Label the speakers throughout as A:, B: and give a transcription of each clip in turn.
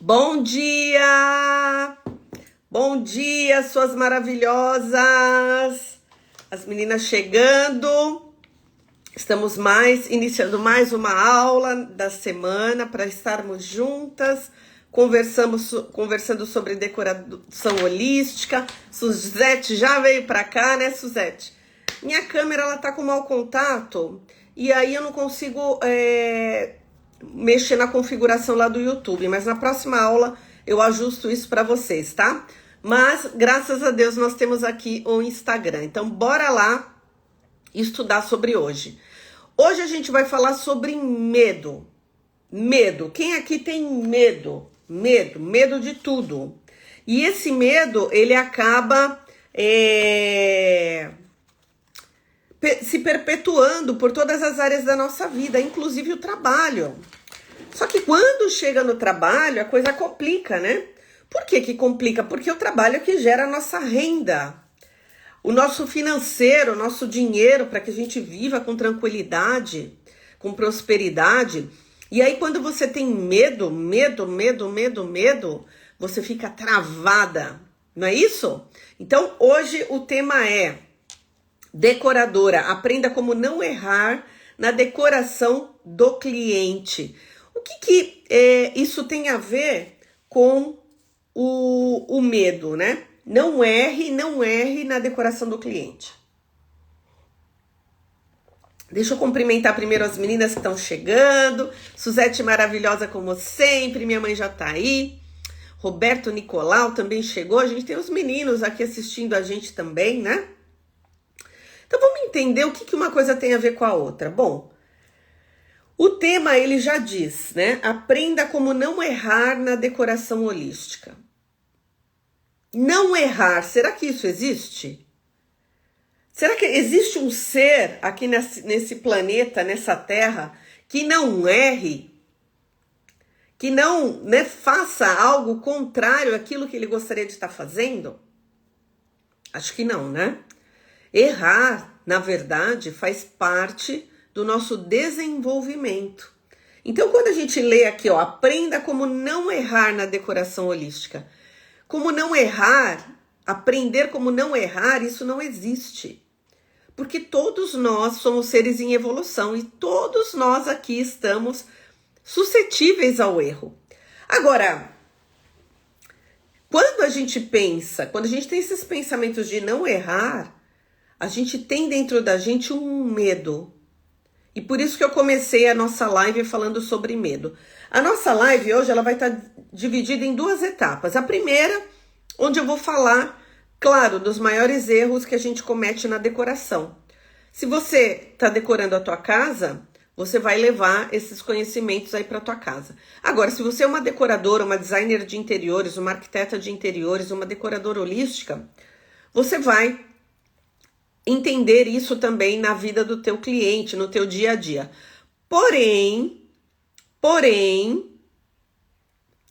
A: Bom dia! Bom dia, suas maravilhosas! As meninas chegando. Estamos iniciando mais uma aula da semana para estarmos juntas, conversando sobre decoração holística. Suzete já veio para cá, né, Suzete? Minha câmera ela tá com mau contato e aí eu não consigo mexer na configuração lá do YouTube, mas na próxima aula eu ajusto isso para vocês, tá? Mas graças a Deus nós temos aqui o Instagram, então bora lá estudar sobre hoje. Hoje a gente vai falar sobre medo. Medo. Quem aqui tem medo? Medo de tudo. E esse medo, ele acaba se perpetuando por todas as áreas da nossa vida, inclusive o trabalho. Só que quando chega no trabalho, a coisa complica, né? Por que que complica? Porque o trabalho é que gera a nossa renda, o nosso financeiro, o nosso dinheiro, para que a gente viva com tranquilidade, com prosperidade. E aí quando você tem medo, você fica travada, não é isso? Então hoje o tema é decoradora, aprenda como não errar na decoração do cliente. O que isso tem a ver com o medo, né? Não erre na decoração do cliente. Deixa eu cumprimentar primeiro as meninas que estão chegando. Suzete maravilhosa como sempre, minha mãe já tá aí. Roberto Nicolau também chegou. A gente tem os meninos aqui assistindo a gente também, né? Então vamos entender o que uma coisa tem a ver com a outra. Bom, o tema ele já diz, né? Aprenda como não errar na decoração holística. Não errar, será que isso existe? Será que existe um ser aqui nesse planeta, nessa terra, que não erre? Que não, né, faça algo contrário àquilo que ele gostaria de estar fazendo? Acho que não, né? Errar, na verdade, faz parte do nosso desenvolvimento. Então, quando a gente lê aqui, ó, aprenda como não errar na decoração holística. Como não errar, aprender como não errar, isso não existe. Porque todos nós somos seres em evolução e todos nós aqui estamos suscetíveis ao erro. Agora, quando a gente tem esses pensamentos de não errar, a gente tem dentro da gente um medo. E por isso que eu comecei a nossa live falando sobre medo. A nossa live hoje ela vai estar dividida em duas etapas. A primeira, onde eu vou falar, claro, dos maiores erros que a gente comete na decoração. Se você está decorando a tua casa, você vai levar esses conhecimentos aí para a tua casa. Agora, se você é uma decoradora, uma designer de interiores, uma arquiteta de interiores, uma decoradora holística, você vai entender isso também na vida do teu cliente, no teu dia a dia. Porém,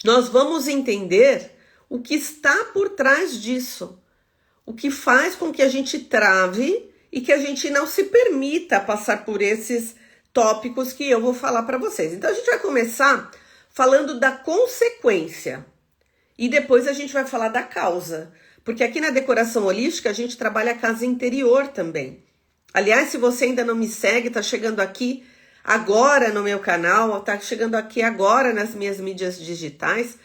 A: nós vamos entender o que está por trás disso. O que faz com que a gente trave e que a gente não se permita passar por esses tópicos que eu vou falar para vocês. Então a gente vai começar falando da consequência e depois a gente vai falar da causa. Porque aqui na decoração holística a gente trabalha a casa interior também. Aliás, se você ainda não me segue, tá chegando aqui agora no meu canal, tá chegando aqui agora nas minhas mídias digitais.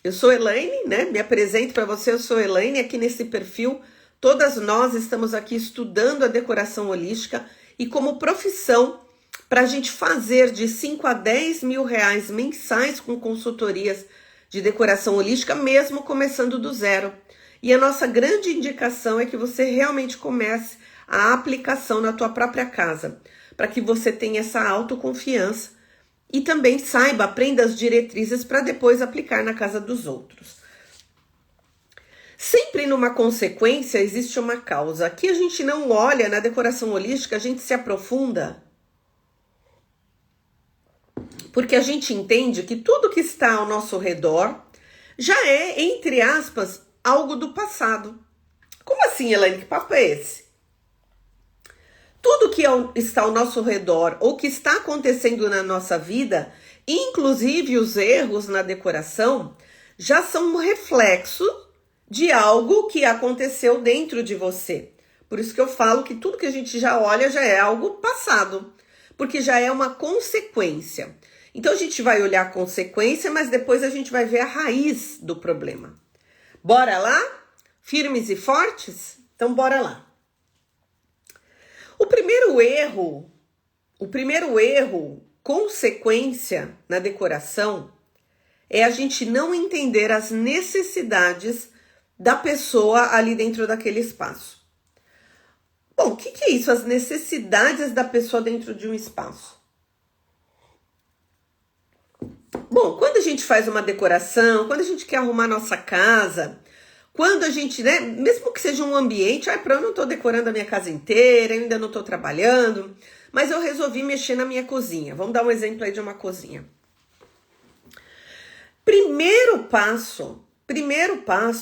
A: Eu sou Elaine, né? Me apresento para você, eu sou Elaine, aqui nesse perfil. Todas nós estamos aqui estudando a decoração holística e como profissão para a gente fazer de 5 a 10 mil reais mensais com consultorias de decoração holística, mesmo começando do zero. E a nossa grande indicação é que você realmente comece a aplicação na tua própria casa, para que você tenha essa autoconfiança e também saiba, aprenda as diretrizes para depois aplicar na casa dos outros. Sempre numa consequência existe uma causa. Aqui a gente não olha, na decoração holística a gente se aprofunda, porque a gente entende que tudo que está ao nosso redor já é, entre aspas, algo do passado. Como assim, Elaine? Que papo é esse? Tudo que está ao nosso redor ou que está acontecendo na nossa vida Inclusive, os erros na decoração já são um reflexo de algo que aconteceu dentro de você. Por isso que eu falo que tudo que a gente já olha já é algo passado, porque já é uma consequência. Então a gente vai olhar a consequência, mas depois a gente vai ver a raiz do problema. Bora lá? Firmes e fortes? Então bora lá. O primeiro erro, consequência na decoração, é a gente não entender as necessidades da pessoa ali dentro daquele espaço. Bom, o que é isso? As necessidades da pessoa dentro de um espaço. Bom, quando a gente faz uma decoração, quando a gente quer arrumar nossa casa, quando a gente, né, mesmo que seja um ambiente, eu não tô decorando a minha casa inteira, eu ainda não tô trabalhando, mas eu resolvi mexer na minha cozinha. Vamos dar um exemplo aí de uma cozinha. Primeiro passo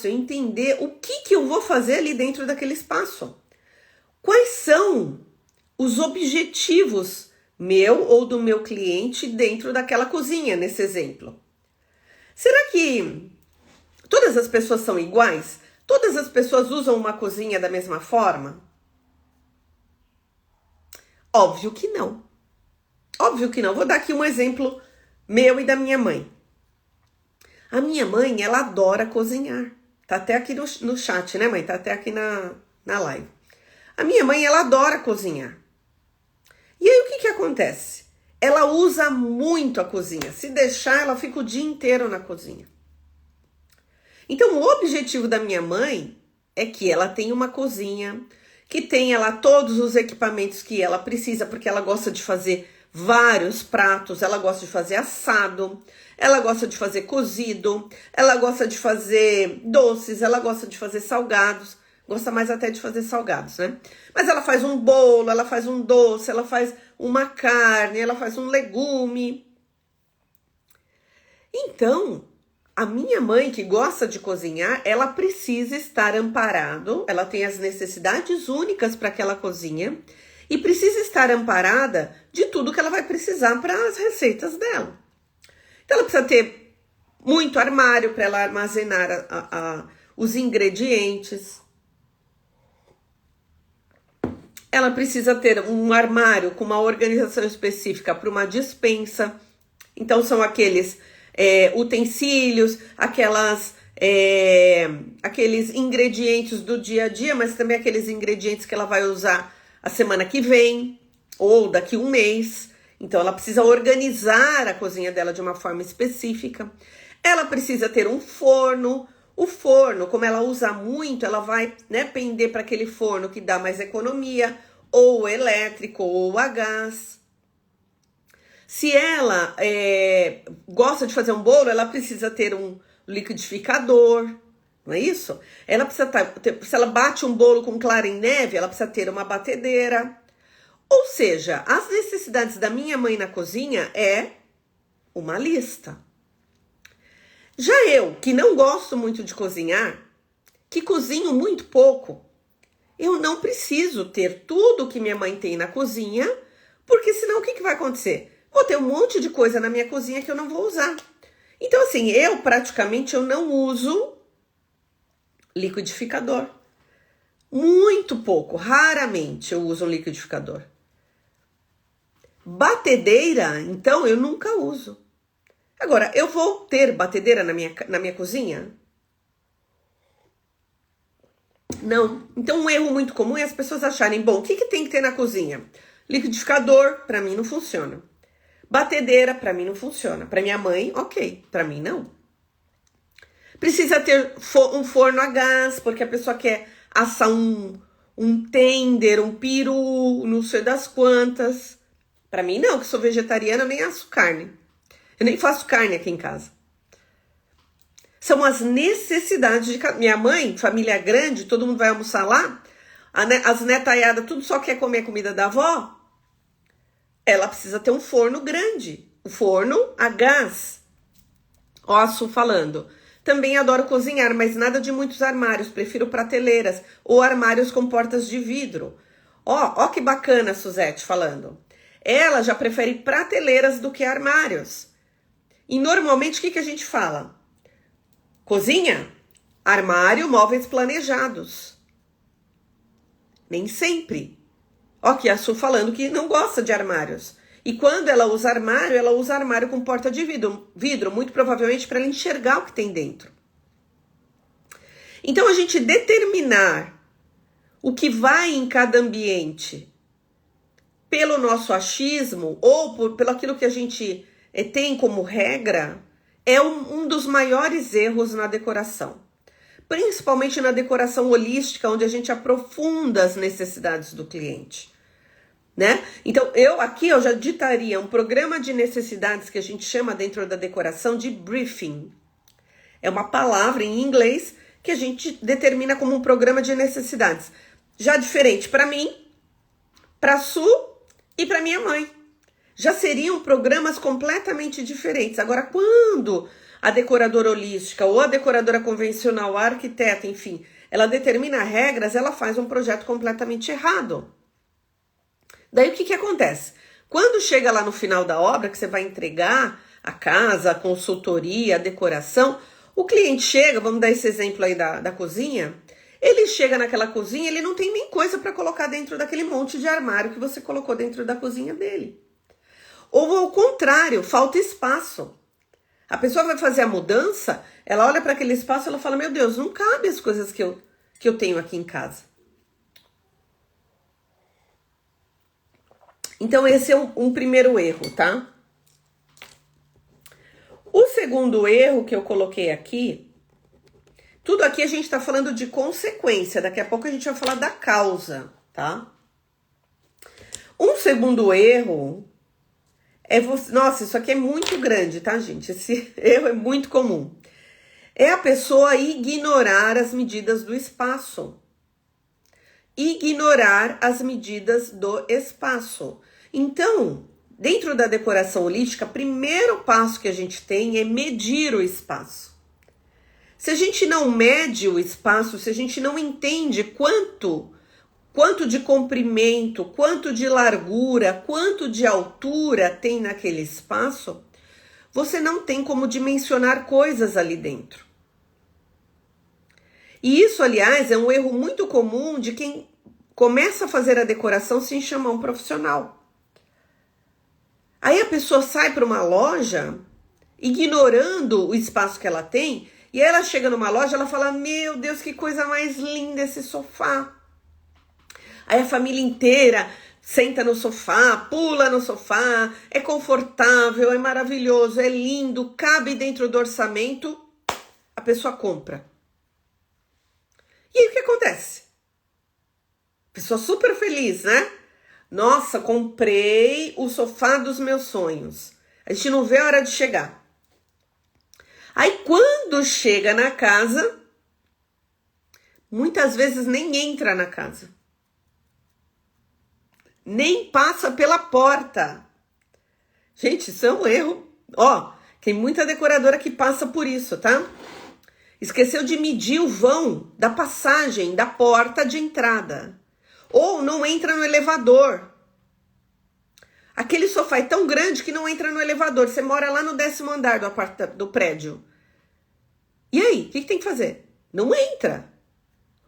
A: é entender o que eu vou fazer ali dentro daquele espaço. Quais são os objetivos meu ou do meu cliente dentro daquela cozinha, nesse exemplo? Será que todas as pessoas são iguais? Todas as pessoas usam uma cozinha da mesma forma? Óbvio que não. Óbvio que não. Vou dar aqui um exemplo meu e da minha mãe. A minha mãe, ela adora cozinhar. Tá até aqui no chat, né, mãe? Tá até aqui na live. A minha mãe, ela adora cozinhar. E aí, o que acontece? Ela usa muito a cozinha. Se deixar, ela fica o dia inteiro na cozinha. Então, o objetivo da minha mãe é que ela tenha uma cozinha, que tenha lá todos os equipamentos que ela precisa, porque ela gosta de fazer vários pratos, ela gosta de fazer assado, ela gosta de fazer cozido, ela gosta de fazer doces, ela gosta de fazer salgados, gosta mais até de fazer salgados, né? Mas ela faz um bolo, ela faz um doce, ela faz uma carne, ela faz um legume. Então, a minha mãe, que gosta de cozinhar, ela precisa estar amparado, ela tem as necessidades únicas para aquela cozinha e precisa estar amparada de tudo que ela vai precisar para as receitas dela. Então, ela precisa ter muito armário para ela armazenar os ingredientes. Ela precisa ter um armário com uma organização específica para uma despensa. Então, são aqueles utensílios, aqueles ingredientes do dia a dia, mas também aqueles ingredientes que ela vai usar a semana que vem ou daqui a um mês. Então, ela precisa organizar a cozinha dela de uma forma específica. Ela precisa ter um forno. O forno, como ela usa muito, ela vai, né, pender para aquele forno que dá mais economia, ou elétrico, ou a gás. Se ela gosta de fazer um bolo, ela precisa ter um liquidificador, não é isso? Ela precisa se ela bate um bolo com clara em neve, ela precisa ter uma batedeira. Ou seja, as necessidades da minha mãe na cozinha é uma lista. Já eu, que não gosto muito de cozinhar, que cozinho muito pouco, eu não preciso ter tudo que minha mãe tem na cozinha, porque senão o que vai acontecer? Vou ter um monte de coisa na minha cozinha que eu não vou usar. Então, assim, eu não uso liquidificador. Muito pouco, raramente eu uso um liquidificador. Batedeira, então, eu nunca uso. Agora, eu vou ter batedeira na minha cozinha? Não. Então, um erro muito comum é as pessoas acharem, bom, o que tem que ter na cozinha? Liquidificador, para mim, não funciona. Batedeira, para mim, não funciona. Para minha mãe, ok. Para mim, não. Precisa ter um forno a gás, porque a pessoa quer assar um tender, um peru, não sei das quantas. Para mim, não, que sou vegetariana, eu nem asso carne. Eu nem faço carne aqui em casa. São as necessidades de cada... Minha mãe, família grande, todo mundo vai almoçar lá. As netaiadas, tudo só quer comer a comida da avó. Ela precisa ter um forno grande. O forno a gás. Ó, a Su falando. Também adoro cozinhar, mas nada de muitos armários. Prefiro prateleiras ou armários com portas de vidro. Ó que bacana a Suzete falando. Ela já prefere prateleiras do que armários. E normalmente o que a gente fala? Cozinha, armário, móveis planejados. Nem sempre. Ó, que a Su falando que não gosta de armários. E quando ela usa armário com porta de vidro, muito provavelmente para ela enxergar o que tem dentro. Então, a gente determinar o que vai em cada ambiente pelo nosso achismo ou pelo aquilo que a gente tem como regra é um dos maiores erros na decoração. Principalmente na decoração holística, onde a gente aprofunda as necessidades do cliente. Né? Então, eu já ditaria um programa de necessidades que a gente chama dentro da decoração de briefing. É uma palavra em inglês que a gente determina como um programa de necessidades. Já diferente para mim, para Su e para minha mãe. Já seriam programas completamente diferentes. Agora, quando a decoradora holística ou a decoradora convencional, a arquiteta, enfim, ela determina regras, ela faz um projeto completamente errado. Daí o que acontece? Quando chega lá no final da obra, que você vai entregar a casa, a consultoria, a decoração, o cliente chega, vamos dar esse exemplo aí da cozinha, ele chega naquela cozinha, ele não tem nem coisa para colocar dentro daquele monte de armário que você colocou dentro da cozinha dele. Ou ao contrário, falta espaço. A pessoa vai fazer a mudança, ela olha para aquele espaço e ela fala, meu Deus, não cabe as coisas que eu tenho aqui em casa. Então, esse é um primeiro erro, tá? O segundo erro que eu coloquei aqui, tudo aqui a gente tá falando de consequência, daqui a pouco a gente vai falar da causa, tá? Um segundo erro é você... Nossa, isso aqui é muito grande, tá, gente? Esse erro é muito comum. É a pessoa ignorar as medidas do espaço. Ignorar as medidas do espaço. Então, dentro da decoração holística, o primeiro passo que a gente tem é medir o espaço. Se a gente não mede o espaço, se a gente não entende quanto de comprimento, quanto de largura, quanto de altura tem naquele espaço, você não tem como dimensionar coisas ali dentro. E isso, aliás, é um erro muito comum de quem começa a fazer a decoração sem chamar um profissional. Aí a pessoa sai para uma loja, ignorando o espaço que ela tem, e ela chega numa loja, ela fala, meu Deus, que coisa mais linda esse sofá. Aí a família inteira senta no sofá, pula no sofá, é confortável, é maravilhoso, é lindo, cabe dentro do orçamento, a pessoa compra. E aí o que acontece? Pessoa super feliz, né? Nossa, comprei o sofá dos meus sonhos. A gente não vê a hora de chegar. Aí quando chega na casa, muitas vezes nem entra na casa. Nem passa pela porta. Gente, isso é um erro. Ó, tem muita decoradora que passa por isso, tá? Esqueceu de medir o vão da passagem da porta de entrada. Ou não entra no elevador. Aquele sofá é tão grande que não entra no elevador. Você mora lá no 10º andar do prédio. E aí, o que tem que fazer? Não entra.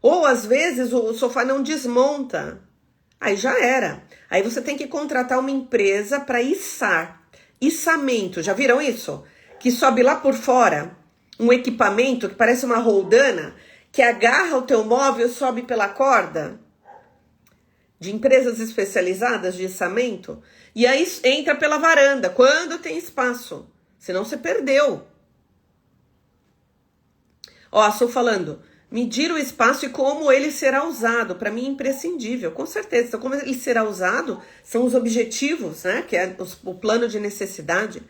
A: Ou às vezes o sofá não desmonta. Aí já era. Aí você tem que contratar uma empresa para içar. Içamento, já viram isso? Que sobe lá por fora um equipamento que parece uma roldana, que agarra o teu móvel e sobe pela corda. De empresas especializadas de içamento. E aí entra pela varanda, quando tem espaço. Senão você perdeu. Ó, estou falando... Medir o espaço e como ele será usado, para mim é imprescindível, com certeza. Então, como ele será usado, são os objetivos, né? Que é o plano de necessidade.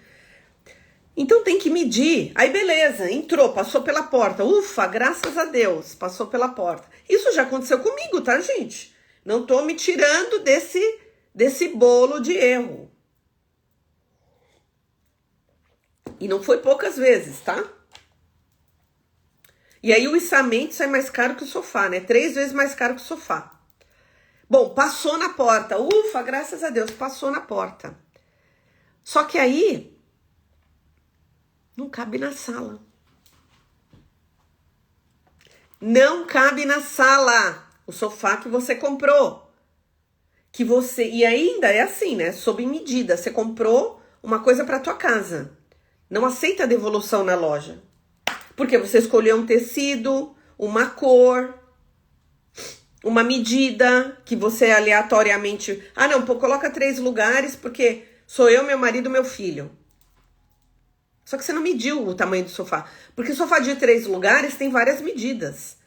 A: Então tem que medir. Aí beleza, entrou, passou pela porta. Ufa, graças a Deus, passou pela porta. Isso já aconteceu comigo, tá, gente? Não tô me tirando desse bolo de erro. E não foi poucas vezes, tá? E aí o içamento sai mais caro que o sofá, né? 3 vezes mais caro que o sofá. Bom, passou na porta. Ufa, graças a Deus, passou na porta. Só que aí, Não cabe na sala. Não cabe na sala o sofá que você comprou. E ainda é assim, né? Sob medida. Você comprou uma coisa para tua casa. Não aceita devolução na loja. Porque você escolheu um tecido, uma cor, uma medida que você aleatoriamente... Ah, não, pô, coloca 3 lugares porque sou eu, meu marido, meu filho. Só que você não mediu o tamanho do sofá. Porque o sofá de 3 lugares tem várias medidas.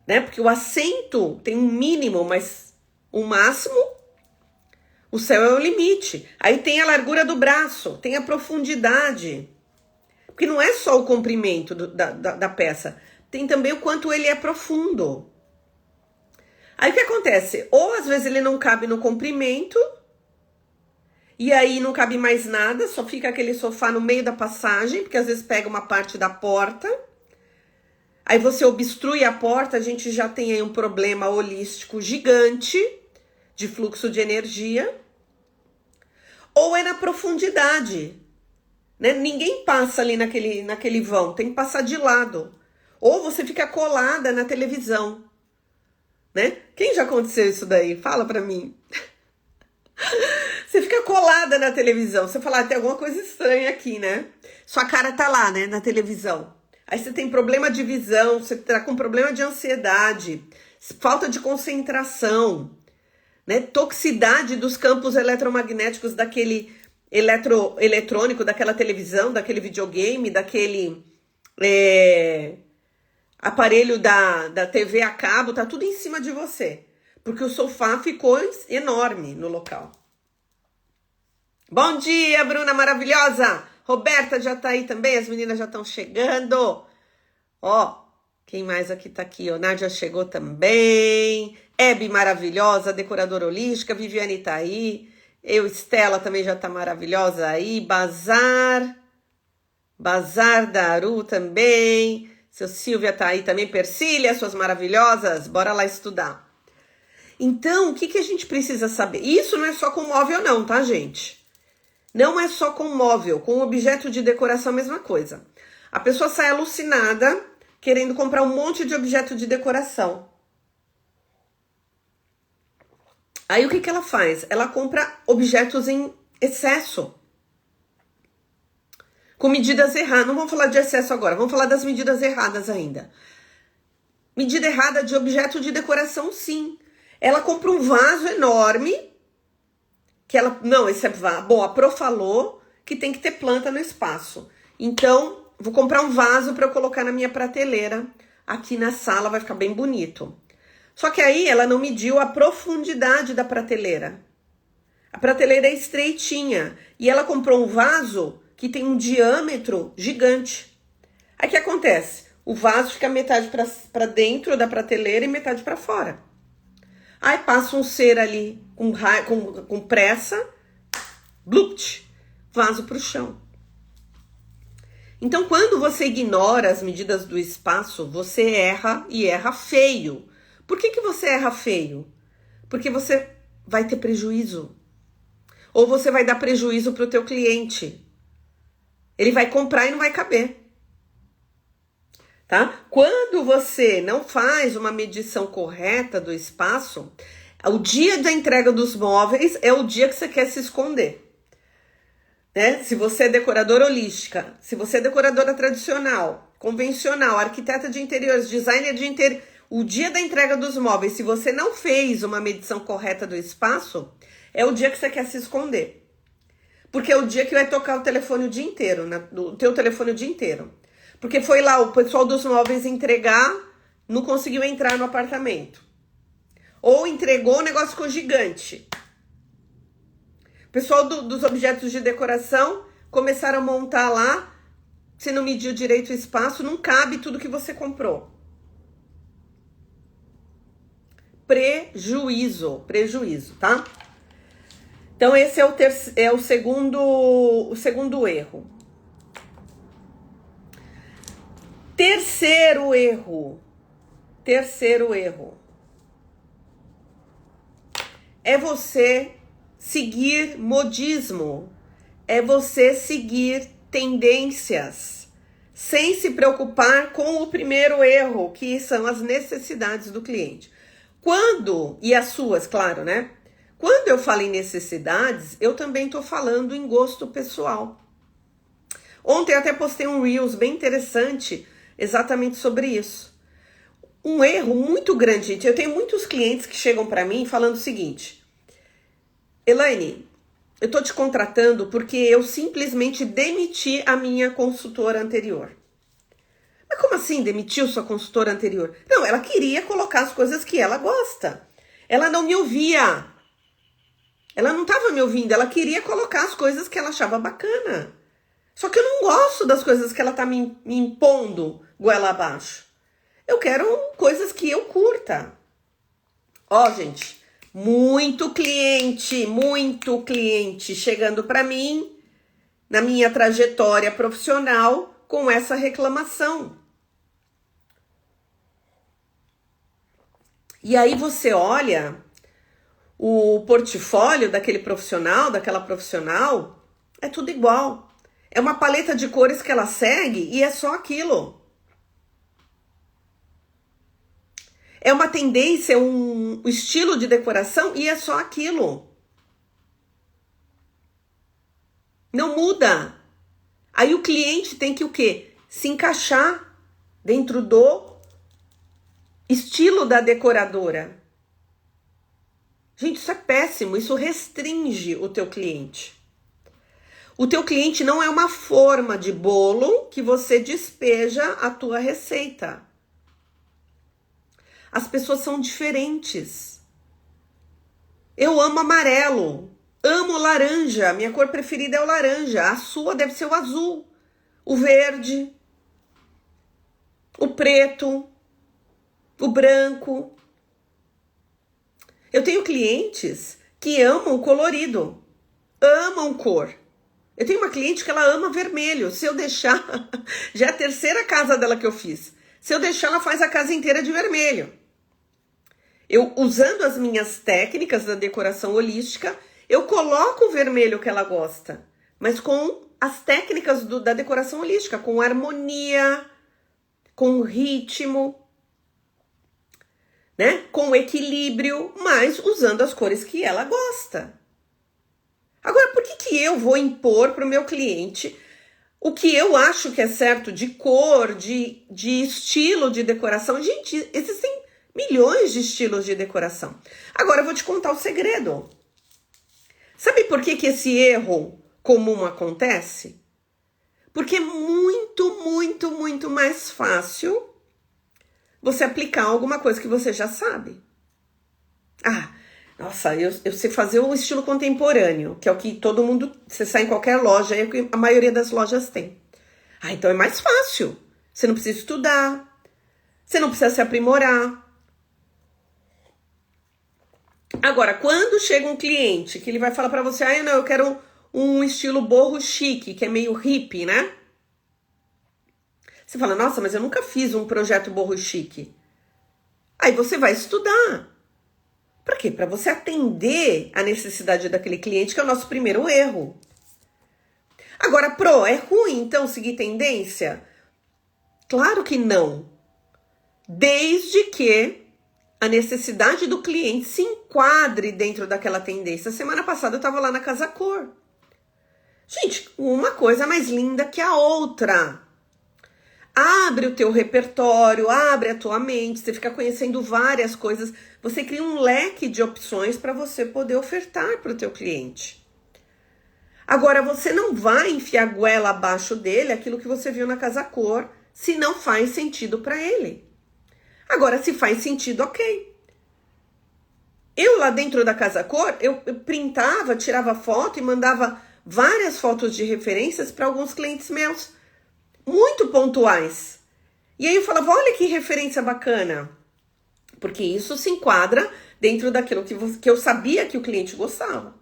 A: Né? Porque o assento tem um mínimo, mas um máximo, o céu é o limite. Aí tem a largura do braço, tem a profundidade. Porque não é só o comprimento da peça, tem também o quanto ele é profundo. Aí o que acontece? Ou às vezes ele não cabe no comprimento, e aí não cabe mais nada, só fica aquele sofá no meio da passagem, porque às vezes pega uma parte da porta. Aí você obstrui a porta, a gente já tem aí um problema holístico gigante de fluxo de energia. Ou é na profundidade, né? Ninguém passa ali naquele vão, tem que passar de lado. Ou você fica colada na televisão, né? Quem já aconteceu isso daí? Fala pra mim. Você fica colada na televisão, você fala, tem alguma coisa estranha aqui, né? Sua cara tá lá, né, na televisão. Aí você tem problema de visão, você tá com problema de ansiedade, falta de concentração, né? Toxicidade dos campos eletromagnéticos daquele eletrônico, daquela televisão, daquele videogame, daquele aparelho da TV a cabo, tá tudo em cima de você. Porque o sofá ficou enorme no local. Bom dia, Bruna maravilhosa! Roberta já tá aí também, as meninas já estão chegando. Ó, quem mais aqui tá aqui? Ó, Nádia chegou também. Hebe maravilhosa, decoradora holística. Viviane tá aí. Estela também já tá maravilhosa aí. Bazar Daru também. Seu Silvia tá aí também. Persília, suas maravilhosas. Bora lá estudar. Então, o que a gente precisa saber? Isso não é só com móvel não, tá, gente? Não é só com móvel, com objeto de decoração a mesma coisa. A pessoa sai alucinada, querendo comprar um monte de objeto de decoração. Aí o que ela faz? Ela compra objetos em excesso. Com medidas erradas. Não vamos falar de excesso agora, vamos falar das medidas erradas ainda. Medida errada de objeto de decoração, sim. Ela compra um vaso enorme, que ela... Não, esse é vaso. Bom, a Pro falou que tem que ter planta no espaço. Então, vou comprar um vaso para eu colocar na minha prateleira. Aqui na sala vai ficar bem bonito. Só que aí ela não mediu a profundidade da prateleira. A prateleira é estreitinha. E ela comprou um vaso que tem um diâmetro gigante. Aí o que acontece? O vaso fica metade para dentro da prateleira e metade para fora. Aí passa um ser ali com pressa, blupt, vaso pro chão. Então, quando você ignora as medidas do espaço, você erra e erra feio. Por que você erra feio? Porque você vai ter prejuízo. Ou você vai dar prejuízo pro teu cliente. Ele vai comprar e não vai caber. Tá? Quando você não faz uma medição correta do espaço, o dia da entrega dos móveis é o dia que você quer se esconder. Né? Se você é decoradora holística, se você é decoradora tradicional, convencional, arquiteta de interiores, designer de interior, o dia da entrega dos móveis, se você não fez uma medição correta do espaço, é o dia que você quer se esconder. Porque é o dia que vai tocar o telefone o dia inteiro, o teu telefone o dia inteiro. Porque foi lá o pessoal dos móveis entregar, não conseguiu entrar no apartamento. Ou entregou, o negócio ficou gigante. O pessoal dos objetos de decoração começaram a montar lá, você não mediu direito o espaço, não cabe tudo que você comprou. Prejuízo, tá? Então esse é o segundo erro. Terceiro erro é você seguir modismo, é você seguir tendências, sem se preocupar com o primeiro erro, que são as necessidades do cliente. E as suas, claro, né? Quando eu falo em necessidades, eu também estou falando em gosto pessoal. Ontem eu até postei um Reels bem interessante exatamente sobre isso. Um erro muito grande, gente. Eu tenho muitos clientes que chegam para mim falando o seguinte: Elaine, eu tô te contratando porque eu simplesmente demiti a minha consultora anterior. Mas como assim demitiu sua consultora anterior? Não, ela queria colocar as coisas que ela gosta. Ela não me ouvia. Ela não estava me ouvindo, ela queria colocar as coisas que ela achava bacana. Só que eu não gosto das coisas que ela tá me impondo goela abaixo. Eu quero coisas que eu curta. Ó, gente, muito cliente chegando para mim na minha trajetória profissional com essa reclamação. E aí você olha o portfólio daquele profissional, daquela profissional, é tudo igual. É uma paleta de cores que ela segue e é só aquilo. É uma tendência, um estilo de decoração e é só aquilo. Não muda. Aí o cliente tem que o quê? Se encaixar dentro do estilo da decoradora. Gente, isso é péssimo, isso restringe o teu cliente. O teu cliente não é uma forma de bolo que você despeja a tua receita. As pessoas são diferentes. Eu amo amarelo, amo laranja, minha cor preferida é o laranja, a sua deve ser o azul, o verde, o preto, o branco. Eu tenho clientes que amam colorido, amam cor. Eu tenho uma cliente que ela ama vermelho. Se eu deixar, já é a terceira casa dela que eu fiz. Se eu deixar, ela faz a casa inteira de vermelho. Eu, usando as minhas técnicas da decoração holística, eu coloco o vermelho que ela gosta, mas com as técnicas da decoração holística, com harmonia, com ritmo, né? Com equilíbrio, mas usando as cores que ela gosta. Agora, por que eu vou impor para o meu cliente o que eu acho que é certo de cor, de estilo de decoração? Gente, existem milhões de estilos de decoração. Agora eu vou te contar o segredo. Sabe por que esse erro comum acontece? Porque é muito mais fácil você aplicar alguma coisa que você já sabe. Nossa, eu sei fazer o estilo contemporâneo, que é o que todo mundo, você sai em qualquer loja, é o que a maioria das lojas tem. Então é mais fácil. Você não precisa estudar, você não precisa se aprimorar. Agora, quando chega um cliente que ele vai falar para você, não, eu quero um estilo boho chique, que é meio hippie, né? Você fala, nossa, mas eu nunca fiz um projeto boho chique. Aí você vai estudar. Para quê? Para você atender a necessidade daquele cliente, que é o nosso primeiro erro. Agora, é ruim, então, seguir tendência? Claro que não. Desde que a necessidade do cliente se enquadre dentro daquela tendência. Semana passada eu estava lá na Casa Cor. Gente, uma coisa mais linda que a outra. Abre o teu repertório, abre a tua mente, você fica conhecendo várias coisas, você cria um leque de opções para você poder ofertar para o teu cliente. Agora, você não vai enfiar goela abaixo dele aquilo que você viu na Casa Cor, se não faz sentido para ele. Agora, se faz sentido, ok. Eu lá dentro da Casa Cor, eu printava, tirava foto e mandava várias fotos de referências para alguns clientes meus, muito pontuais. E aí eu falava, olha que referência bacana. Porque isso se enquadra dentro daquilo que eu sabia que o cliente gostava.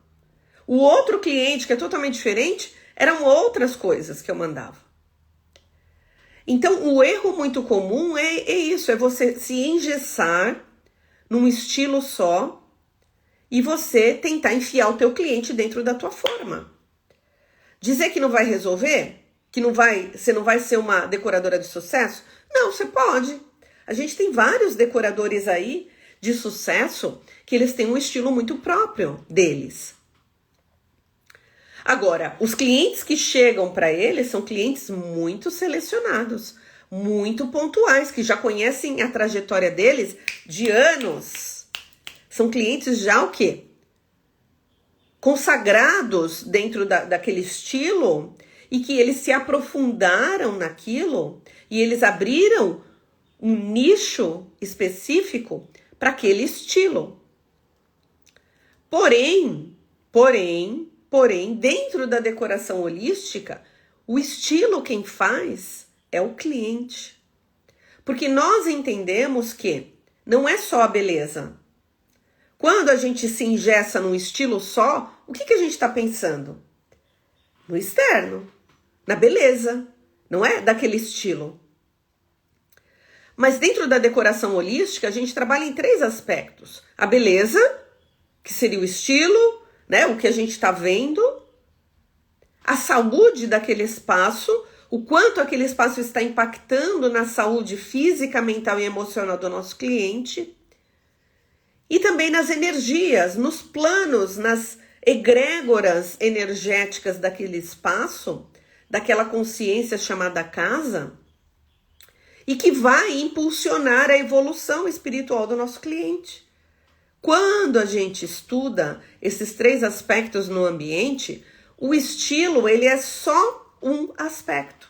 A: O outro cliente, que é totalmente diferente, eram outras coisas que eu mandava. Então, o erro muito comum é isso, é você se engessar num estilo só e você tentar enfiar o teu cliente dentro da tua forma. Dizer que não vai resolver? que você não vai ser uma decoradora de sucesso? Não, você pode. A gente tem vários decoradores aí de sucesso que eles têm um estilo muito próprio deles. Agora, os clientes que chegam para eles são clientes muito selecionados, muito pontuais, que já conhecem a trajetória deles de anos. São clientes já o quê? Consagrados dentro daquele estilo e que eles se aprofundaram naquilo e eles abriram um nicho específico para aquele estilo. Porém, dentro da decoração holística, o estilo quem faz é o cliente. Porque nós entendemos que não é só a beleza. Quando a gente se engessa num estilo só, o que a gente está pensando? No externo, na beleza, não é daquele estilo. Mas dentro da decoração holística, a gente trabalha em 3 aspectos. A beleza, que seria o estilo, né, o que a gente está vendo. A saúde daquele espaço, o quanto aquele espaço está impactando na saúde física, mental e emocional do nosso cliente. E também nas energias, nos planos, nas egrégoras energéticas daquele espaço, daquela consciência chamada casa, e que vai impulsionar a evolução espiritual do nosso cliente. Quando a gente estuda esses 3 aspectos no ambiente, o estilo, ele é só um aspecto.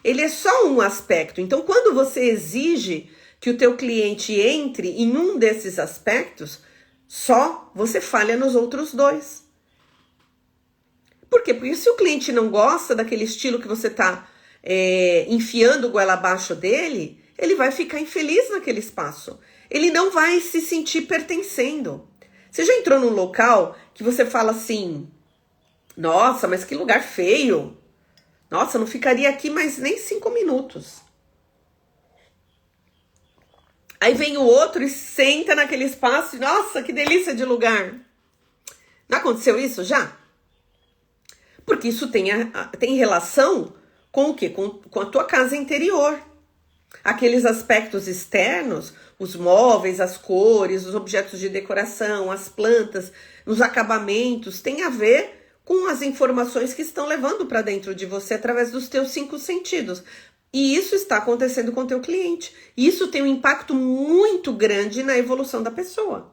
A: Ele é só um aspecto. Então, quando você exige que o teu cliente entre em um desses aspectos, só você falha nos outros 2. Por quê? Porque se o cliente não gosta daquele estilo que você está enfiando goela abaixo dele, ele vai ficar infeliz naquele espaço. Ele não vai se sentir pertencendo. Você já entrou num local que você fala assim, nossa, mas que lugar feio. Nossa, eu não ficaria aqui mais nem 5 minutos. Aí vem o outro e senta naquele espaço e, nossa, que delícia de lugar. Não aconteceu isso já? Porque isso tem relação com o quê? Com a tua casa interior. Aqueles aspectos externos, os móveis, as cores, os objetos de decoração, as plantas, os acabamentos, tem a ver com as informações que estão levando para dentro de você através dos teus 5 sentidos. E isso está acontecendo com o teu cliente. Isso tem um impacto muito grande na evolução da pessoa,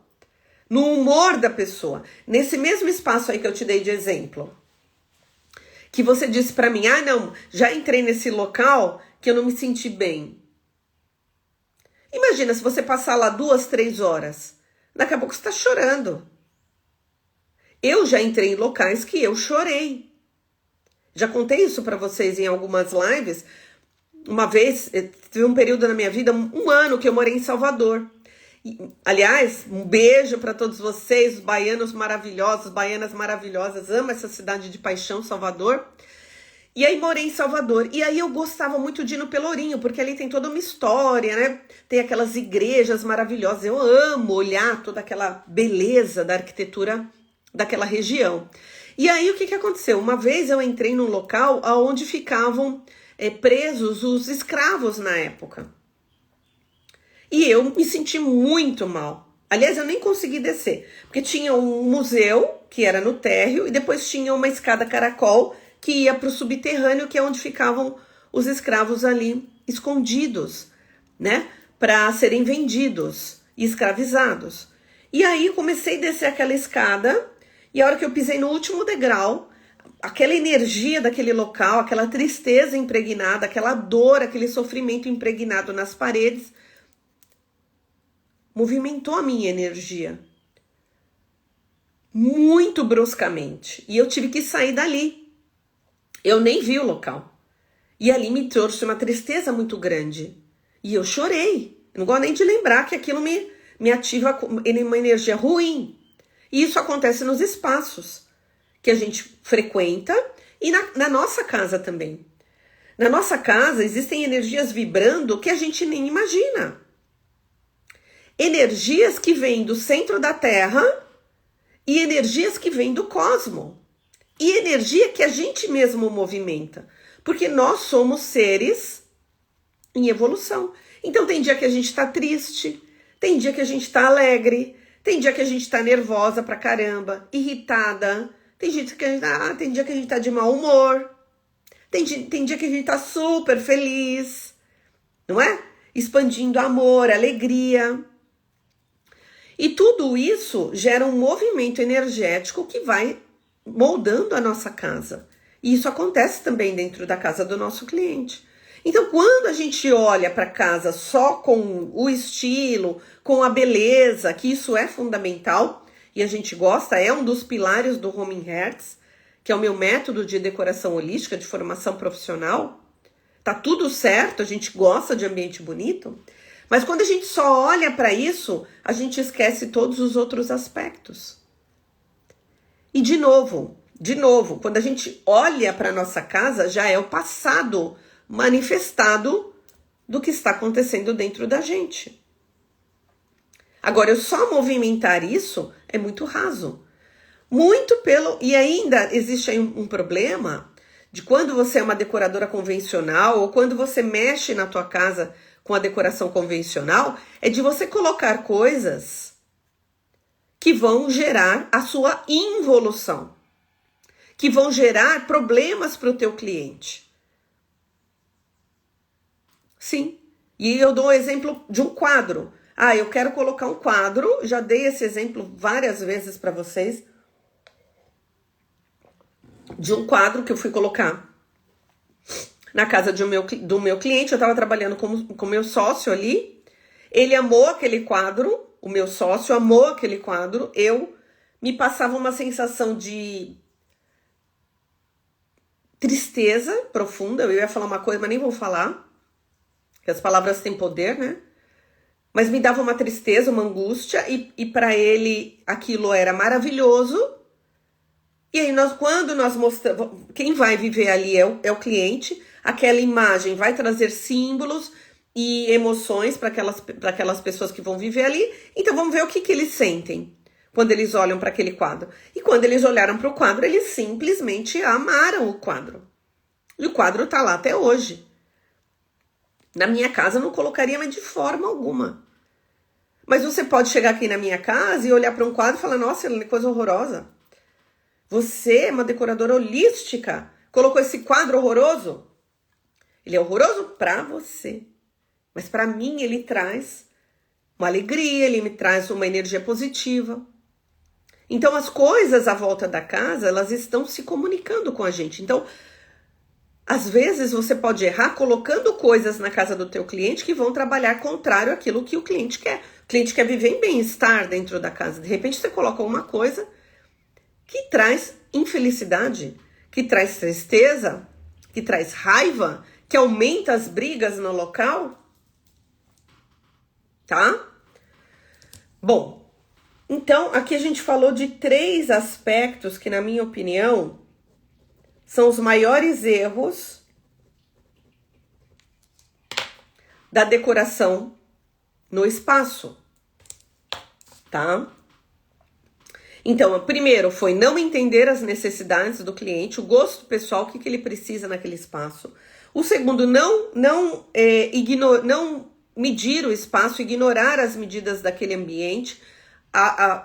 A: no humor da pessoa. Nesse mesmo espaço aí que eu te dei de exemplo, que você disse para mim, não, já entrei nesse local que eu não me senti bem. Imagina se você passar lá 2, 3 horas, daqui a pouco você está chorando. Eu já entrei em locais que eu chorei. Já contei isso para vocês em algumas lives. Uma vez, teve um período na minha vida, 1 ano que eu morei em Salvador. Aliás, um beijo para todos vocês, baianos maravilhosos, baianas maravilhosas. Amo essa cidade de paixão, Salvador. E aí morei em Salvador. E aí eu gostava muito de ir no Pelourinho, porque ali tem toda uma história, né? Tem aquelas igrejas maravilhosas. Eu amo olhar toda aquela beleza da arquitetura daquela região. E aí o que aconteceu? Uma vez eu entrei num local onde ficavam presos os escravos na época. E eu me senti muito mal. Aliás, eu nem consegui descer, porque tinha um museu, que era no térreo, e depois tinha uma escada caracol, que ia para o subterrâneo, que é onde ficavam os escravos ali escondidos, né? Para serem vendidos e escravizados. E aí comecei a descer aquela escada, e a hora que eu pisei no último degrau, aquela energia daquele local, aquela tristeza impregnada, aquela dor, aquele sofrimento impregnado nas paredes, movimentou a minha energia muito bruscamente. E eu tive que sair dali. Eu nem vi o local. E ali me trouxe uma tristeza muito grande. E eu chorei. Eu não gosto nem de lembrar que aquilo me ativa uma energia ruim. E isso acontece nos espaços que a gente frequenta e na nossa casa também. Na nossa casa existem energias vibrando que a gente nem imagina. Energias que vêm do centro da Terra e energias que vêm do cosmo. e energia que a gente mesmo movimenta, porque nós somos seres em evolução. Então tem dia que a gente tá triste, tem dia que a gente tá alegre, tem dia que a gente tá nervosa pra caramba, irritada, tem dia que a gente tá de mau humor, tem dia que a gente tá super feliz, não é? Expandindo amor, alegria. E tudo isso gera um movimento energético que vai moldando a nossa casa. E isso acontece também dentro da casa do nosso cliente. Então, quando a gente olha para a casa só com o estilo, com a beleza, que isso é fundamental, e a gente gosta, é um dos pilares do Home Hertz, que é o meu método de decoração holística, de formação profissional, tá tudo certo, a gente gosta de ambiente bonito, mas quando a gente só olha para isso, a gente esquece todos os outros aspectos. E de novo, quando a gente olha para nossa casa, já é o passado manifestado do que está acontecendo dentro da gente. Agora, eu só movimentar isso é muito raso. E ainda existe aí um problema de quando você é uma decoradora convencional ou quando você mexe na tua casa com a decoração convencional, é de você colocar coisas que vão gerar a sua involução, que vão gerar problemas para o teu cliente. Sim, e eu dou o exemplo de um quadro. Eu quero colocar um quadro, já dei esse exemplo várias vezes para vocês, de um quadro que eu fui colocar na casa do meu cliente. Eu estava trabalhando com o meu sócio ali, ele amou aquele quadro, o meu sócio amou aquele quadro, me passava uma sensação de tristeza profunda. Eu ia falar uma coisa, mas nem vou falar, porque as palavras têm poder, né? Mas me dava uma tristeza, uma angústia, e para ele aquilo era maravilhoso. E aí, quando nós mostramos, quem vai viver ali é o cliente, aquela imagem vai trazer símbolos e emoções para aquelas pessoas que vão viver ali. Então vamos ver o que eles sentem quando eles olham para aquele quadro. E quando eles olharam para o quadro, eles simplesmente amaram o quadro. E o quadro está lá até hoje. Na minha casa eu não colocaria, mas de forma alguma. Mas você pode chegar aqui na minha casa e olhar para um quadro e falar, nossa, que coisa horrorosa. Você é uma decoradora holística, colocou esse quadro horroroso? Ele é horroroso para você. Mas para mim ele traz uma alegria, ele me traz uma energia positiva. Então as coisas à volta da casa, elas estão se comunicando com a gente. Então, às vezes você pode errar colocando coisas na casa do teu cliente que vão trabalhar contrário àquilo que o cliente quer. O cliente quer viver em bem-estar dentro da casa. De repente você coloca uma coisa que traz infelicidade, que traz tristeza, que traz raiva, que aumenta as brigas no local, tá? Bom, então aqui a gente falou de 3 aspectos que, na minha opinião, são os maiores erros da decoração no espaço, tá? Então, o primeiro foi não entender as necessidades do cliente, o gosto pessoal, o que ele precisa naquele espaço. O segundo, não medir o espaço, ignorar as medidas daquele ambiente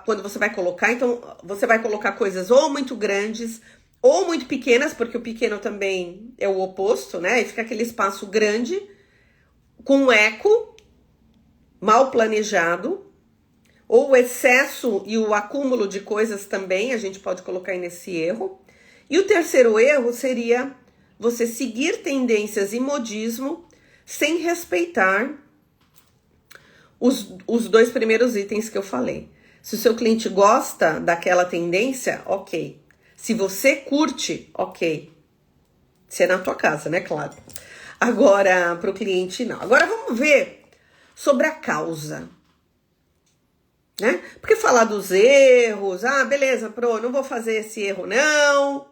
A: quando você vai colocar. Então, você vai colocar coisas ou muito grandes ou muito pequenas, porque o pequeno também é o oposto, né? E fica aquele espaço grande, com eco, mal planejado. Ou o excesso e o acúmulo de coisas também, a gente pode colocar aí nesse erro. E o terceiro erro seria você seguir tendências e modismo sem respeitar os 2 primeiros itens que eu falei. Se o seu cliente gosta daquela tendência, ok. Se você curte, ok. Se é na tua casa, né? Claro. Agora, para o cliente, não. Agora vamos ver sobre a causa. Né? Porque falar dos erros, beleza, não vou fazer esse erro não.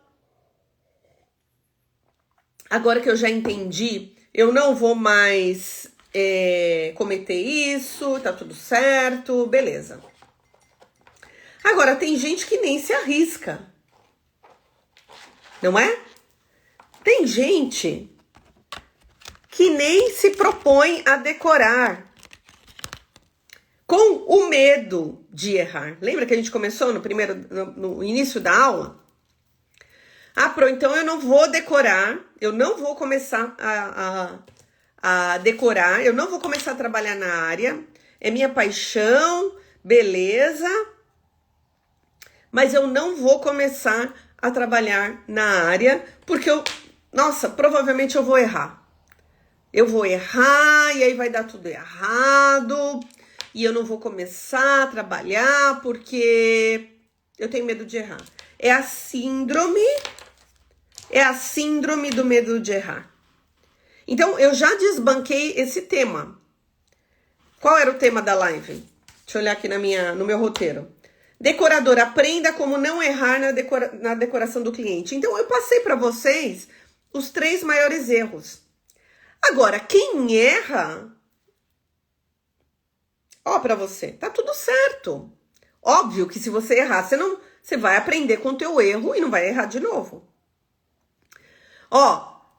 A: Agora que eu já entendi, eu não vou mais cometer isso, tá tudo certo, beleza. Agora tem gente que nem se arrisca. não é? Tem gente que nem se propõe a decorar, com o medo de errar. Lembra que a gente começou no início da aula? Então eu não vou decorar, eu não vou começar a decorar, eu não vou começar a trabalhar na área, é minha paixão, beleza, mas eu não vou começar a trabalhar na área, porque provavelmente eu vou errar. Eu vou errar e aí vai dar tudo errado, e eu não vou começar a trabalhar porque eu tenho medo de errar. É a síndrome do medo de errar. Então, eu já desbanquei esse tema. Qual era o tema da live? Deixa eu olhar aqui no meu roteiro. Decorador, aprenda como não errar na decoração do cliente. Então, eu passei para vocês os 3 maiores erros. Agora, quem erra, para você, tá tudo certo. Óbvio que se você errar, você vai aprender com o teu erro e não vai errar de novo.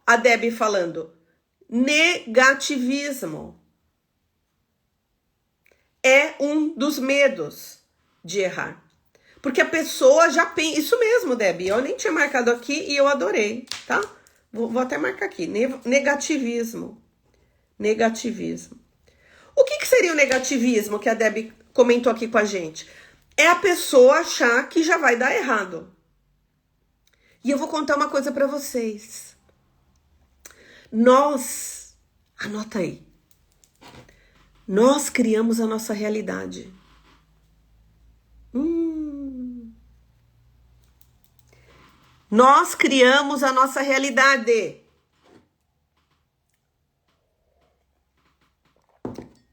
A: A Debbie falando, negativismo é um dos medos de errar. Porque a pessoa já pensa, isso mesmo, Debbie, eu nem tinha marcado aqui e eu adorei, tá? Vou até marcar aqui, negativismo. O que seria o negativismo que a Debbie comentou aqui com a gente? É a pessoa achar que já vai dar errado. E eu vou contar uma coisa para vocês. Anota aí. Nós criamos a nossa realidade. Nós criamos a nossa realidade.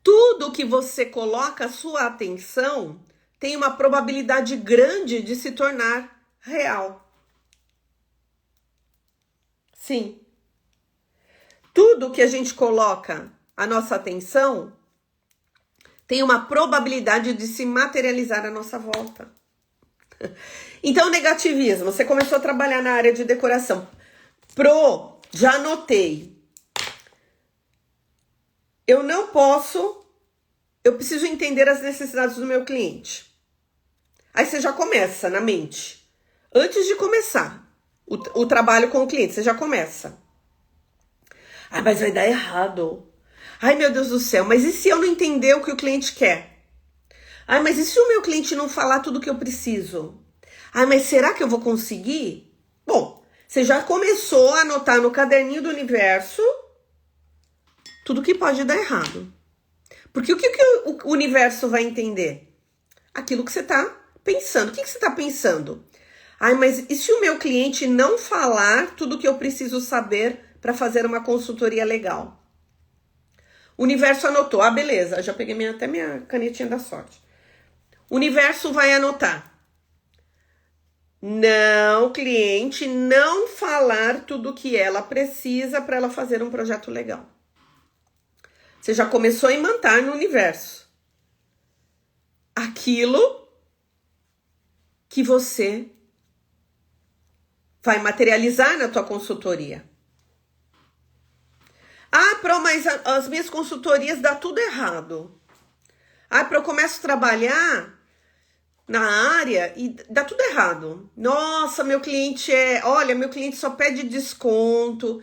A: Tudo que você coloca a sua atenção tem uma probabilidade grande de se tornar real. Sim. Tudo que a gente coloca a nossa atenção tem uma probabilidade de se materializar à nossa volta. Então, negativismo. Você começou a trabalhar na área de decoração. Já anotei. Eu preciso entender as necessidades do meu cliente. Aí você já começa na mente. Antes de começar o trabalho com o cliente, você já começa. Mas vai dar errado. Ai, meu Deus do céu, mas e se eu não entender o que o cliente quer? Mas e se o meu cliente não falar tudo o que eu preciso? Mas será que eu vou conseguir? Bom, você já começou a anotar no caderninho do universo tudo que pode dar errado. Porque o que o universo vai entender? Aquilo que você está pensando. O que você está pensando? Mas e se o meu cliente não falar tudo o que eu preciso saber para fazer uma consultoria legal? O universo anotou. Beleza, já peguei até minha canetinha da sorte. O universo vai anotar. Não, cliente, não falar tudo o que ela precisa para ela fazer um projeto legal. Você já começou a imantar no universo aquilo que você vai materializar na tua consultoria. Mas as minhas consultorias dá tudo errado. Eu começo a trabalhar na área e dá tudo errado. Nossa, meu cliente só pede desconto.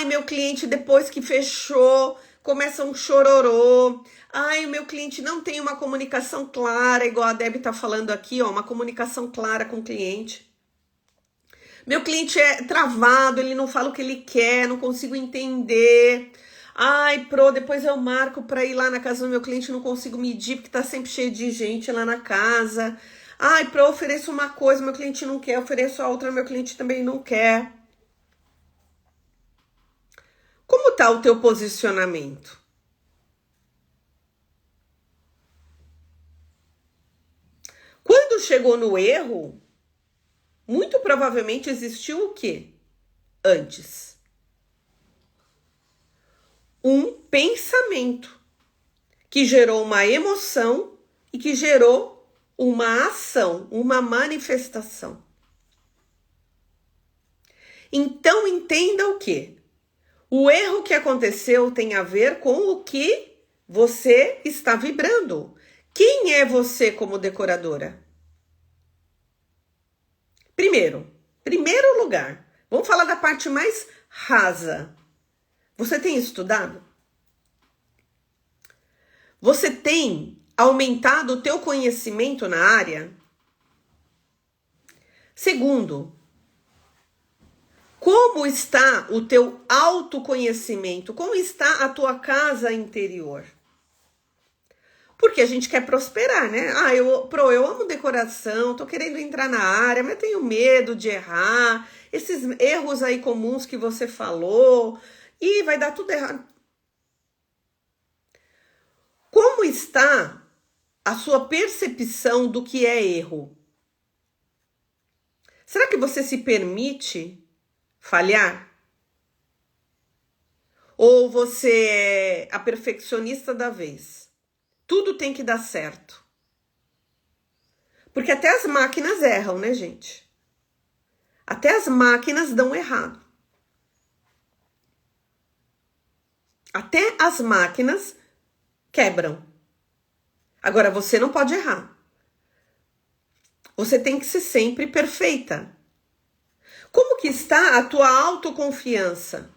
A: Meu cliente depois que fechou, começa um chororô. O meu cliente não tem uma comunicação clara, igual a Debbie tá falando aqui, uma comunicação clara com o cliente. Meu cliente é travado, ele não fala o que ele quer, não consigo entender. Depois eu marco para ir lá na casa do meu cliente, não consigo medir, porque tá sempre cheio de gente lá na casa. Eu ofereço uma coisa, meu cliente não quer, ofereço a outra, meu cliente também não quer. Como tá o teu posicionamento? Quando chegou no erro, muito provavelmente existiu o quê? Antes. Um pensamento que gerou uma emoção e que gerou uma ação, uma manifestação. Então entenda o quê? O erro que aconteceu tem a ver com o que você está vibrando. Quem é você como decoradora? Primeiro lugar, vamos falar da parte mais rasa. Você tem estudado? Você tem aumentado o teu conhecimento na área? Segundo, como está o teu autoconhecimento? Como está a tua casa interior? Porque a gente quer prosperar, né? Eu amo decoração, tô querendo entrar na área, mas eu tenho medo de errar. Esses erros aí comuns que você falou, e vai dar tudo errado. Como está a sua percepção do que é erro? Será que você se permite falhar? Ou você é a perfeccionista da vez? Tudo tem que dar certo. Porque até as máquinas erram, né, gente? Até as máquinas dão errado. Até as máquinas quebram. Agora, você não pode errar. Você tem que ser sempre perfeita. Como que está a tua autoconfiança?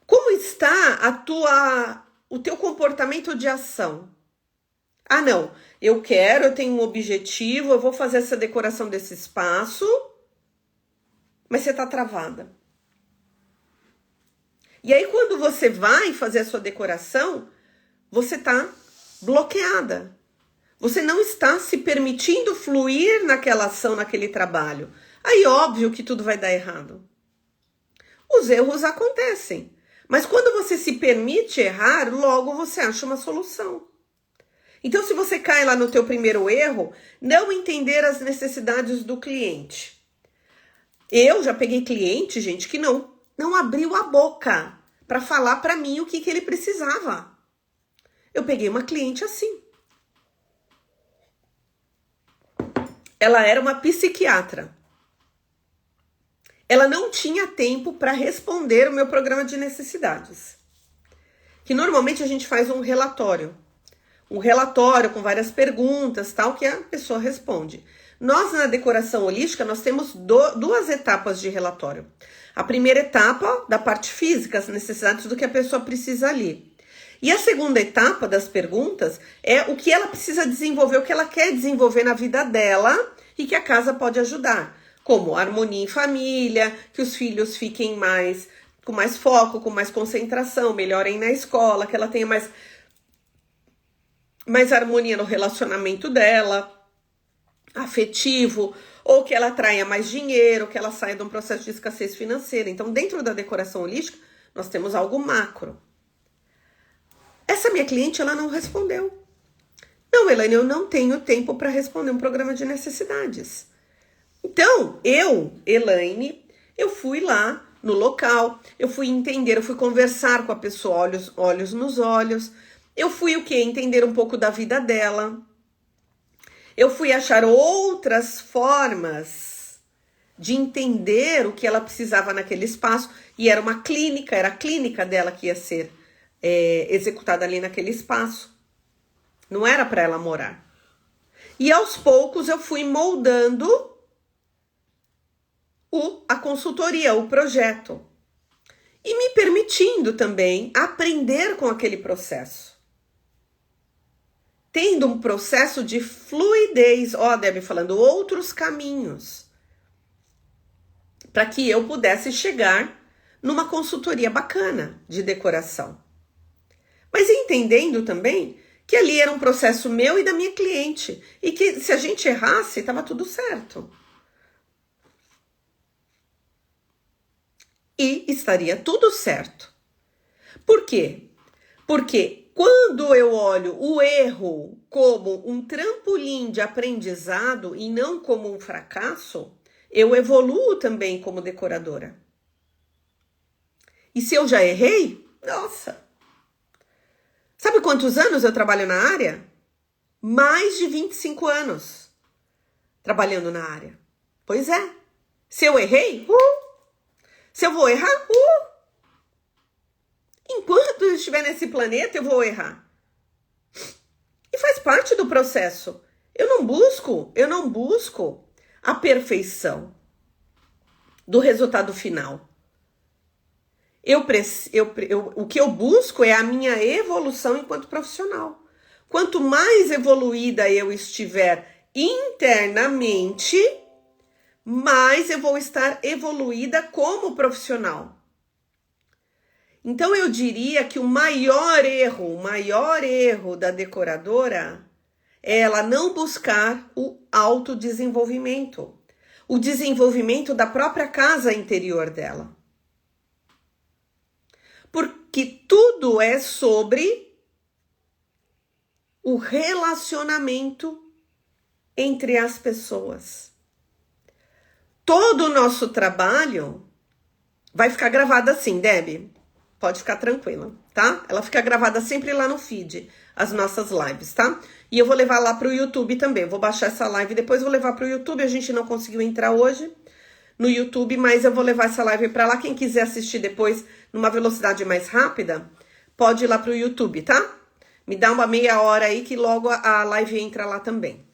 A: Como está o teu comportamento de ação? Ah, não, eu tenho um objetivo, eu vou fazer essa decoração desse espaço, mas você tá travada. E aí, quando você vai fazer a sua decoração, você tá bloqueada. Você não está se permitindo fluir naquela ação, naquele trabalho. Aí, óbvio que tudo vai dar errado. Os erros acontecem. Mas quando você se permite errar, logo você acha uma solução. Então, se você cai lá no teu primeiro erro, não entender as necessidades do cliente. Eu já peguei cliente, gente, que não abriu a boca para falar para mim o que ele precisava. Eu peguei uma cliente assim. Ela era uma psiquiatra. Ela não tinha tempo para responder o meu programa de necessidades. Que normalmente a gente faz um relatório com várias perguntas, tal, que a pessoa responde. Nós, na decoração holística, nós temos duas etapas de relatório. A primeira etapa, da parte física, as necessidades do que a pessoa precisa ali. E a segunda etapa das perguntas é o que ela precisa desenvolver, o que ela quer desenvolver na vida dela e que a casa pode ajudar. Como harmonia em família, que os filhos fiquem com mais foco, com mais concentração, melhorem na escola, que ela tenha mais harmonia no relacionamento dela, afetivo, ou que ela atraia mais dinheiro, que ela saia de um processo de escassez financeira. Então, dentro da decoração holística, nós temos algo macro. Essa minha cliente, ela não respondeu. Não, Elaine, eu não tenho tempo para responder um programa de necessidades. Então, Elaine, eu fui lá no local, eu fui entender, eu fui conversar com a pessoa, olhos nos olhos. Eu fui entender um pouco da vida dela. Eu fui achar outras formas de entender o que ela precisava naquele espaço. E era uma clínica, era a clínica dela que ia ser executada ali naquele espaço. Não era para ela morar. E aos poucos eu fui moldando a consultoria, o projeto. E me permitindo também aprender com aquele processo. Tendo um processo de fluidez, Debbie falando, outros caminhos. Para que eu pudesse chegar numa consultoria bacana de decoração. Mas entendendo também que ali era um processo meu e da minha cliente. E que se a gente errasse, estava tudo certo. E estaria tudo certo. Por quê? Porque quando eu olho o erro como um trampolim de aprendizado e não como um fracasso, eu evoluo também como decoradora. E se eu já errei, nossa! Sabe quantos anos eu trabalho na área? Mais de 25 anos trabalhando na área. Pois é. Se eu errei, se eu vou errar, enquanto eu estiver nesse planeta, eu vou errar. E faz parte do processo. Eu não busco a perfeição do resultado final. O que eu busco é a minha evolução enquanto profissional. Quanto mais evoluída eu estiver internamente, mais eu vou estar evoluída como profissional. Então eu diria que o maior erro da decoradora é ela não buscar o autodesenvolvimento, o desenvolvimento da própria casa interior dela. Porque tudo é sobre o relacionamento entre as pessoas. Todo o nosso trabalho vai ficar gravado assim, Debbie. Pode ficar tranquila, tá? Ela fica gravada sempre lá no feed, as nossas lives, tá? E eu vou levar lá pro YouTube também. Eu vou baixar essa live, depois vou levar pro YouTube. A gente não conseguiu entrar hoje no YouTube, mas eu vou levar essa live para lá. Quem quiser assistir depois numa velocidade mais rápida, pode ir lá pro YouTube, tá? Me dá uma meia hora aí que logo a live entra lá também.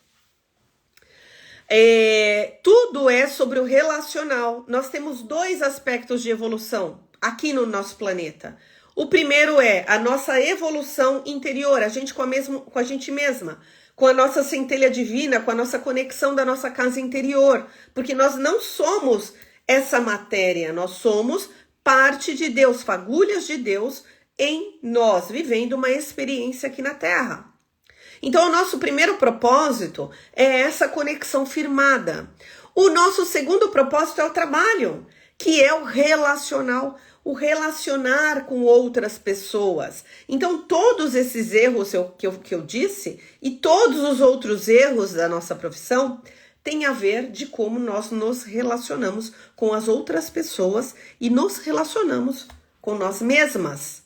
A: Tudo é sobre o relacional. Nós temos 2 aspectos de evolução aqui no nosso planeta. O primeiro é a nossa evolução interior, a gente com a gente mesma, com a nossa centelha divina, com a nossa conexão da nossa casa interior, porque nós não somos essa matéria, nós somos parte de Deus, fagulhas de Deus em nós, vivendo uma experiência aqui na Terra. Então, o nosso primeiro propósito é essa conexão firmada. O nosso segundo propósito é o trabalho, que é o relacional, o relacionar com outras pessoas. Então, todos esses erros que eu disse e todos os outros erros da nossa profissão têm a ver de como nós nos relacionamos com as outras pessoas e nos relacionamos com nós mesmas.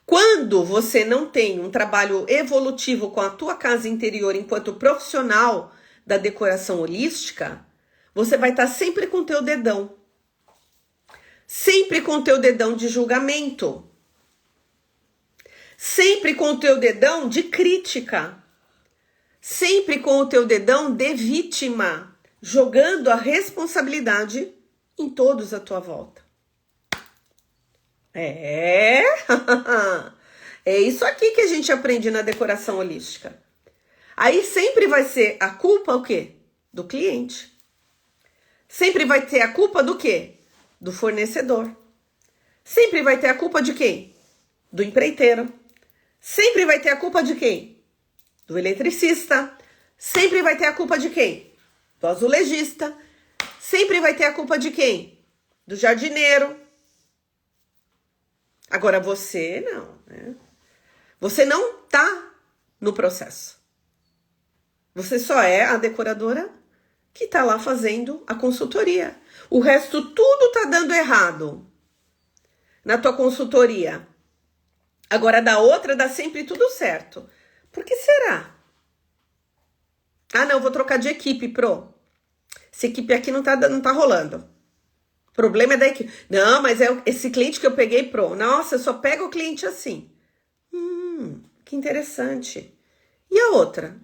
A: Quando você não tem um trabalho evolutivo com a tua casa interior enquanto profissional da decoração holística, você vai estar sempre com o teu dedão. Sempre com o teu dedão de julgamento. Sempre com o teu dedão de crítica. Sempre com o teu dedão de vítima, jogando a responsabilidade em todos à tua volta. É isso aqui que a gente aprende na decoração holística. Aí sempre vai ser a culpa o quê? Do cliente. Sempre vai ter a culpa do quê? Do fornecedor. Sempre vai ter a culpa de quem? Do empreiteiro. Sempre vai ter a culpa de quem? Do eletricista. Sempre vai ter a culpa de quem? Do azulejista. Sempre vai ter a culpa de quem? Do jardineiro. Agora você não, né? Você não tá no processo. Você só é a decoradora que tá lá fazendo a consultoria. O resto tudo tá dando errado na tua consultoria. Agora da outra dá sempre tudo certo. Por que será? Ah, não, vou trocar de equipe, Pro. Essa equipe aqui não tá rolando. O problema é da equipe. Não, mas é esse cliente que eu peguei, Pro. Nossa, eu só pego o cliente assim. Que interessante. E a outra?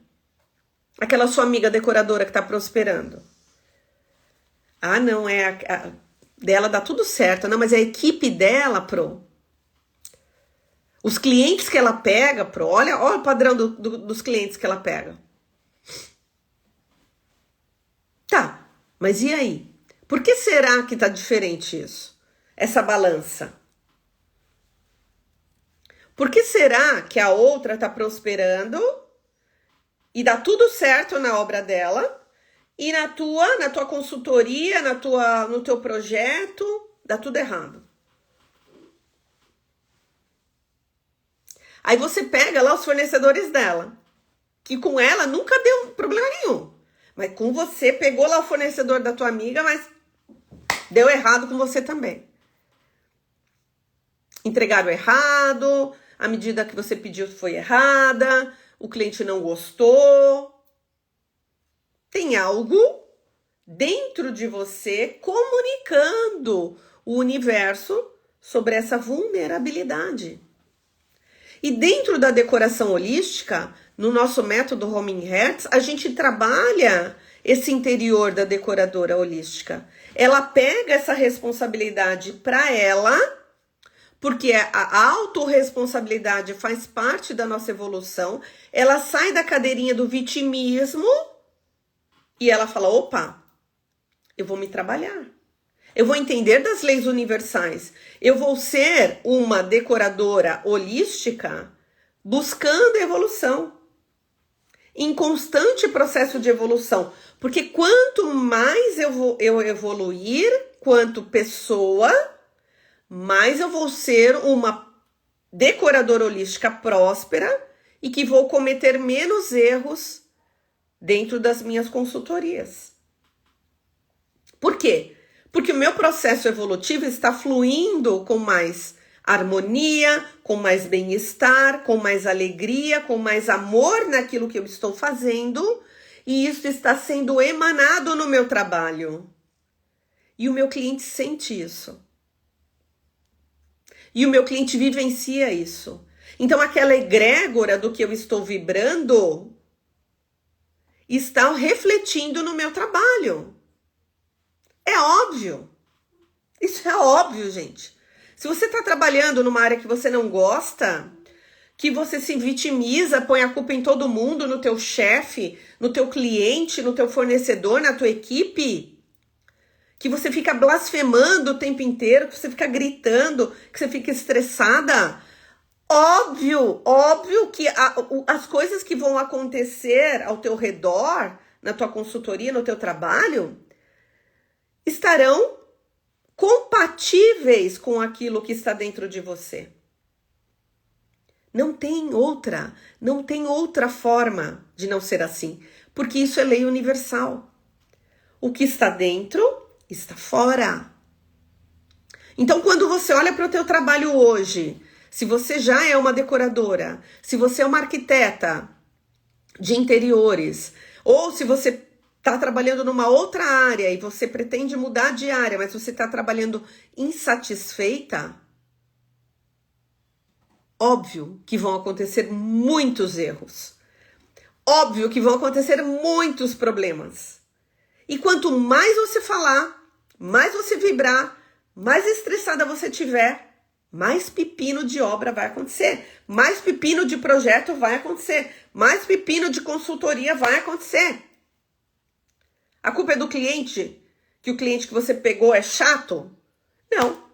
A: Aquela sua amiga decoradora que tá prosperando. Ah, não, dela dá tudo certo. Não, mas é a equipe dela, Pro. Os clientes que ela pega, Pro. Olha o padrão dos clientes que ela pega. Tá, mas e aí? Por que será que tá diferente isso? Essa balança? Por que será que a outra tá prosperando e dá tudo certo na obra dela e na tua consultoria, no teu projeto, dá tudo errado? Aí você pega lá os fornecedores dela, que com ela nunca deu problema nenhum. Mas com você, pegou lá o fornecedor da tua amiga, mas deu errado com você também. Entregaram errado, a medida que você pediu foi errada, o cliente não gostou. Tem algo dentro de você comunicando o universo sobre essa vulnerabilidade. E dentro da decoração holística, no nosso método Homing Hearts, a gente trabalha esse interior da decoradora holística. Ela pega essa responsabilidade para ela, porque a autorresponsabilidade faz parte da nossa evolução. Ela sai da cadeirinha do vitimismo e ela fala, opa, eu vou me trabalhar. Eu vou entender das leis universais. Eu vou ser uma decoradora holística buscando evolução. Em constante processo de evolução. Porque quanto mais eu evoluir, quanto pessoa, mais eu vou ser uma decoradora holística próspera e que vou cometer menos erros dentro das minhas consultorias. Por quê? Porque o meu processo evolutivo está fluindo com mais harmonia, com mais bem-estar, com mais alegria, com mais amor naquilo que eu estou fazendo, e isso está sendo emanado no meu trabalho. E o meu cliente sente isso. E o meu cliente vivencia isso. Então, aquela egrégora do que eu estou vibrando está refletindo no meu trabalho. É óbvio. Isso é óbvio, gente. Se você está trabalhando numa área que você não gosta, que você se vitimiza, põe a culpa em todo mundo, no teu chefe, no teu cliente, no teu fornecedor, na tua equipe, que você fica blasfemando o tempo inteiro, que você fica gritando, que você fica estressada, óbvio que as coisas que vão acontecer ao teu redor, na tua consultoria, no teu trabalho, estarão compatíveis com aquilo que está dentro de você. Não tem outra forma de não ser assim, porque isso é lei universal. O que está dentro, está fora. Então, quando você olha para o teu trabalho hoje, se você já é uma decoradora, se você é uma arquiteta de interiores, ou se você está trabalhando numa outra área e você pretende mudar de área, mas você está trabalhando insatisfeita, óbvio que vão acontecer muitos erros. Óbvio que vão acontecer muitos problemas. E quanto mais você falar, mais você vibrar, mais estressada você tiver, mais pepino de obra vai acontecer, mais pepino de projeto vai acontecer, mais pepino de consultoria vai acontecer. A culpa é do cliente? Que o cliente que você pegou é chato? Não.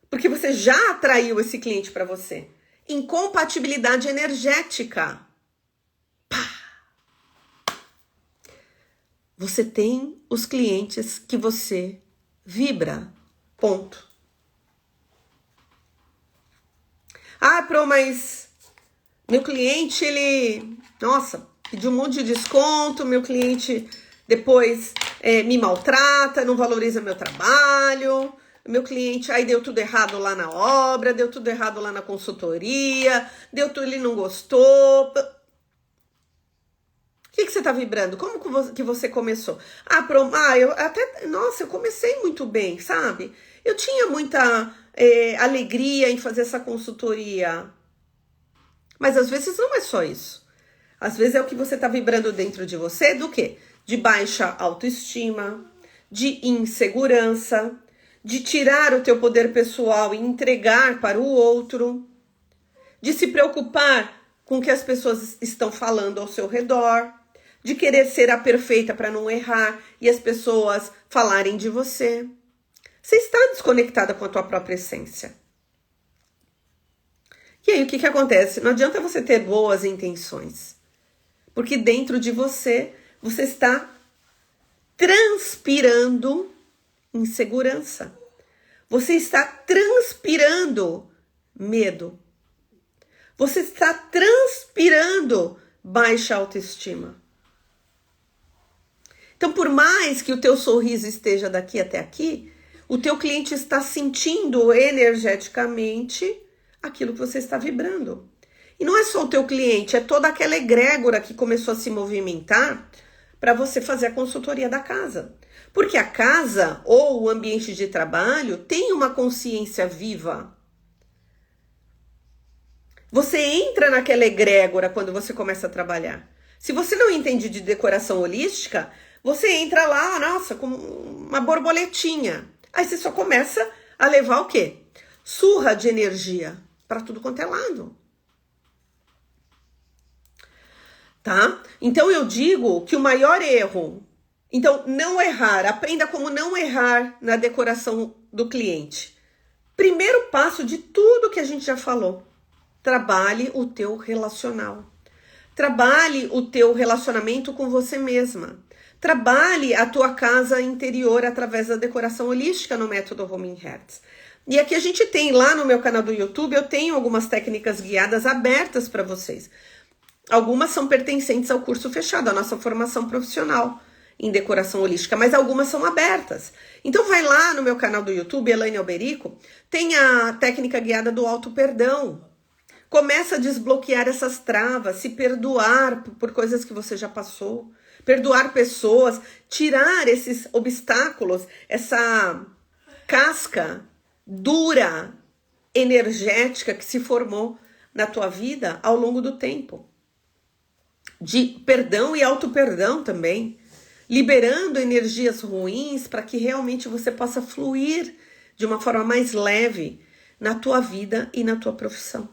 A: Porque você já atraiu esse cliente para você. Incompatibilidade energética. Pá! Você tem os clientes que você vibra. Ponto. Ah, Pro, mas meu cliente, ele... Nossa, pediu um monte de desconto, meu cliente... Depois me maltrata, não valoriza meu trabalho, meu cliente, aí deu tudo errado lá na obra, deu tudo errado lá na consultoria, ele não gostou. O que você está vibrando? Como que você começou? Eu comecei muito bem, sabe? Eu tinha muita alegria em fazer essa consultoria. Mas às vezes não é só isso. Às vezes é o que você está vibrando dentro de você, do quê? De baixa autoestima, de insegurança, de tirar o teu poder pessoal e entregar para o outro, de se preocupar com o que as pessoas estão falando ao seu redor, de querer ser a perfeita para não errar e as pessoas falarem de você. Você está desconectada com a tua própria essência. E aí o que acontece? Não adianta você ter boas intenções, porque dentro de você está transpirando insegurança. Você está transpirando medo. Você está transpirando baixa autoestima. Então, por mais que o teu sorriso esteja daqui até aqui, o teu cliente está sentindo energeticamente aquilo que você está vibrando. E não é só o teu cliente, é toda aquela egrégora que começou a se movimentar para você fazer a consultoria da casa. Porque a casa ou o ambiente de trabalho tem uma consciência viva. Você entra naquela egrégora quando você começa a trabalhar. Se você não entende de decoração holística, você entra lá, nossa, com uma borboletinha. Aí você só começa a levar o quê? Surra de energia para tudo quanto é lado. Tá? Então eu digo que o maior erro, então não errar, aprenda como não errar na decoração do cliente. Primeiro passo de tudo que a gente já falou, trabalhe o teu relacional. Trabalhe o teu relacionamento com você mesma. Trabalhe a tua casa interior através da decoração holística no método Homing Hertz. E aqui a gente tem lá no meu canal do YouTube, eu tenho algumas técnicas guiadas abertas para vocês. Algumas são pertencentes ao curso fechado, à nossa formação profissional em decoração holística, mas algumas são abertas. Então vai lá no meu canal do YouTube, Elaine Alberico, tem a técnica guiada do auto-perdão. Começa a desbloquear essas travas, se perdoar por coisas que você já passou, perdoar pessoas, tirar esses obstáculos, essa casca dura, energética que se formou na tua vida ao longo do tempo. De perdão e auto-perdão também, liberando energias ruins para que realmente você possa fluir de uma forma mais leve na tua vida e na tua profissão.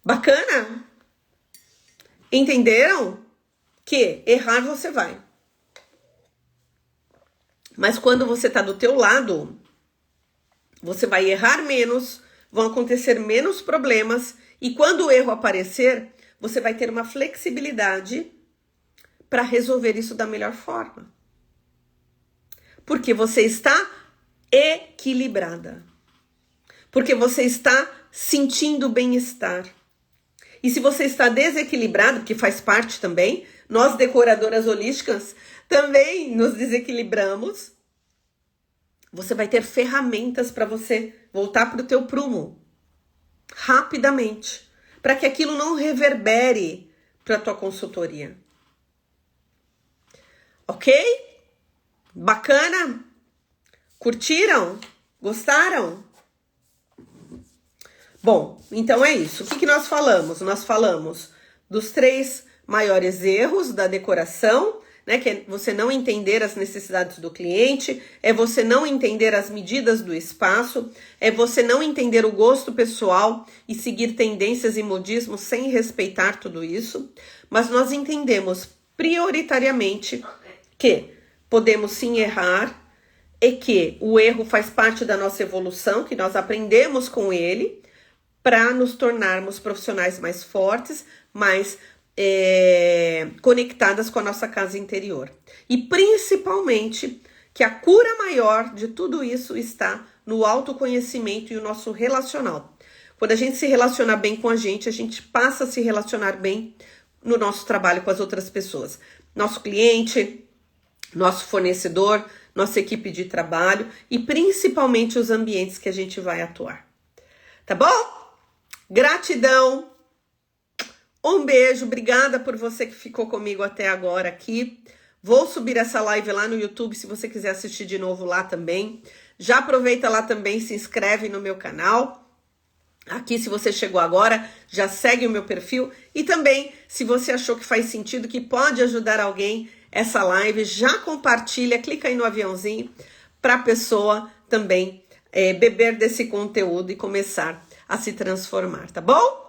A: Bacana? Entenderam? Que errar você vai. Mas quando você está do teu lado, você vai errar menos, vão acontecer menos problemas e quando o erro aparecer, você vai ter uma flexibilidade para resolver isso da melhor forma. Porque você está equilibrada. Porque você está sentindo bem-estar. E se você está desequilibrado, que faz parte também, nós decoradoras holísticas também nos desequilibramos, você vai ter ferramentas para você voltar para o teu prumo rapidamente, para que aquilo não reverbere para a tua consultoria. Ok? Bacana? Curtiram? Gostaram? Bom, então é isso. O que nós falamos? Nós falamos dos 3 maiores erros da decoração, né? Que é você não entender as necessidades do cliente, é você não entender as medidas do espaço, é você não entender o gosto pessoal e seguir tendências e modismos sem respeitar tudo isso. Mas nós entendemos prioritariamente que podemos sim errar e que o erro faz parte da nossa evolução, que nós aprendemos com ele, para nos tornarmos profissionais mais fortes, mais conectadas com a nossa casa interior. E principalmente que a cura maior de tudo isso está no autoconhecimento e o nosso relacional. Quando a gente se relaciona bem com a gente passa a se relacionar bem no nosso trabalho com as outras pessoas. Nosso cliente, nosso fornecedor, nossa equipe de trabalho e principalmente os ambientes que a gente vai atuar. Tá bom? Gratidão, um beijo, obrigada por você que ficou comigo até agora aqui. Vou subir essa live lá no YouTube se você quiser assistir de novo lá também. Já aproveita lá também, se inscreve no meu canal. Aqui, se você chegou agora, já segue o meu perfil. E também, se você achou que faz sentido, que pode ajudar alguém essa live, já compartilha, clica aí no aviãozinho para a pessoa também beber desse conteúdo e começar a se transformar, tá bom?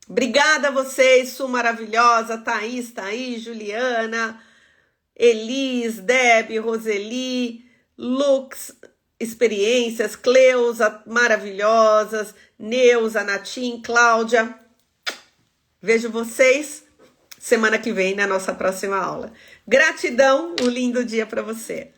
A: Obrigada a vocês, Su maravilhosa, Thaís, Juliana, Elis, Deb, Roseli, Lux, Experiências, Cleusa, maravilhosas, Neuza, Natim, Cláudia. Vejo vocês semana que vem na nossa próxima aula. Gratidão, um lindo dia para você.